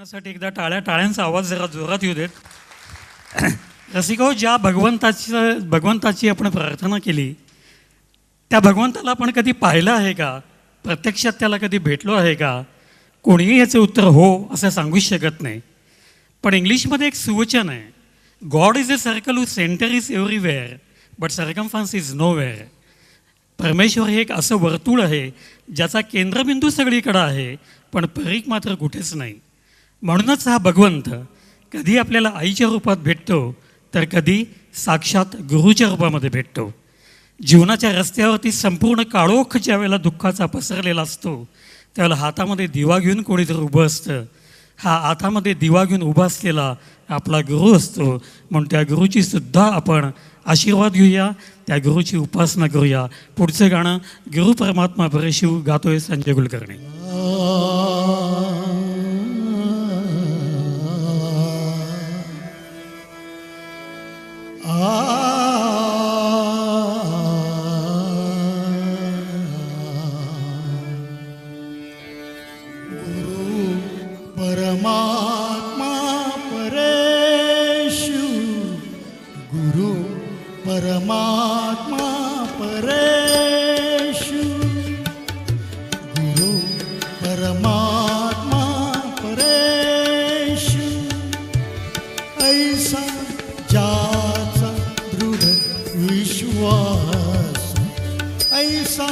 साठी एकदा टाळ्यांचा आवाज जरा जोरात येऊ देत. रसिको, ज्या भगवंताची आपण प्रार्थना केली त्या भगवंताला आपण कधी पाहिलं आहे का? प्रत्यक्षात त्याला कधी भेटलो आहे का? कोणीही याचं उत्तर हो असं सांगूच शकत नाही. पण इंग्लिशमध्ये एक सुवचन आहे, God is a circle who centre is everywhere but circumference is nowhere. परमेश्वर हे एक असं वर्तुळ आहे ज्याचा केंद्रबिंदू सगळीकडं आहे पण परीख मात्र कुठेच नाही. म्हणूनच हा भगवंत कधी आपल्याला आईच्या रूपात भेटतो तर कधी साक्षात गुरुच्या रूपामध्ये भेटतो. जीवनाच्या रस्त्यावरती संपूर्ण काळोख ज्या वेळेला दुःखाचा पसरलेला असतो त्यावेळेला हातामध्ये दिवा घेऊन कोणीतरी उभं असतं. हा हातामध्ये दिवा घेऊन उभा असलेला आपला गुरु असतो. म्हणून त्या गुरुची सुद्धा आपण आशीर्वाद घेऊया, त्या गुरुची उपासना करूया. पुढचं गाणं गुरु परमात्मा परेशिव गातोय संजय कुलकर्णी. परमात्मा परेशु, गुरु परमात्मा परेशु, गुरु परमात्मा परेशु. ऐसा ज्याचा दृढ विश्वास, ऐसा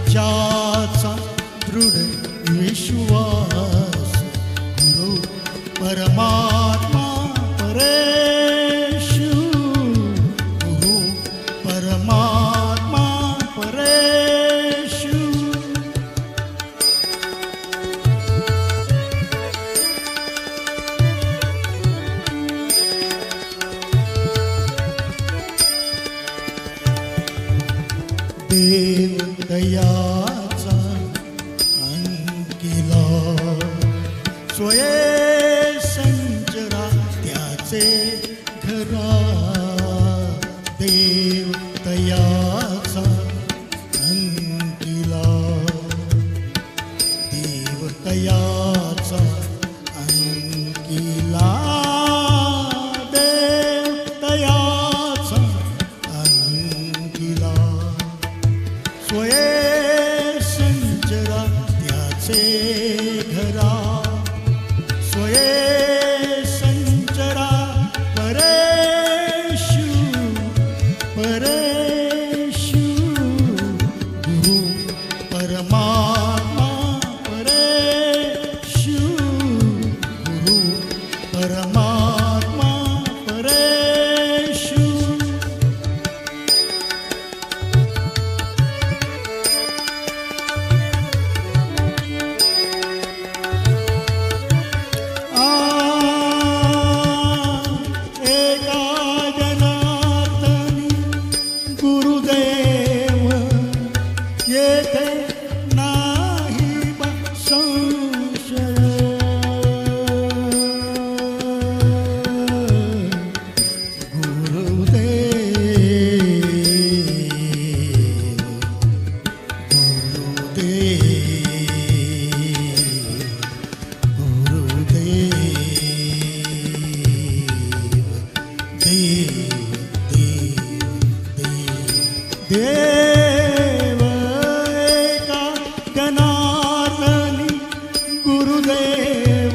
ज्याचा दृढ विश्वास, परमात्मा परेशु, गुरु परमात्मा परेशु. देव दयाचा अंकिला स्वये संजरा त्याचे घरा. देव दयाचा अंकिला, देव दयाचा अंकिला, देव दयाचा अंकिला. स्वये संजरा त्याचे घरा, स्वये संचरा परेशु, परेशु, गुरु परमात्मा परेशु, गुरु परमात्मा परेशु. गुरुदेव येथे नाही बा संशय, गुरुदेव, गुरुदेव, गुरुदेव, देव, देव एका जनार्दनी, गुरुदेव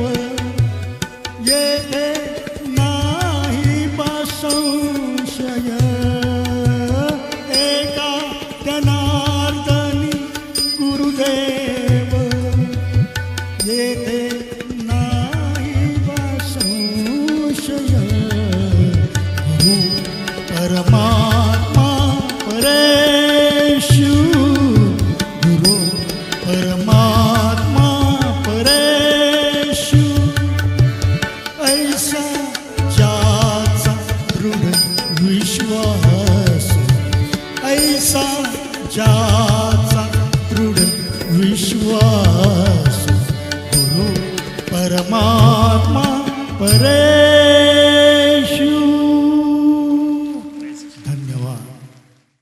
येथे नाही बा संशय. एका जनार्दनी गुरुदेव येथे नाही बा संशय. गुरु परमात्मा परेशु, गुरु परमात्मा परेशु. ऐसा ज्याचा दृढ विश्वास, ऐसा ज्याचा दृढ विश्वास, गुरु परमात्मा परेशु.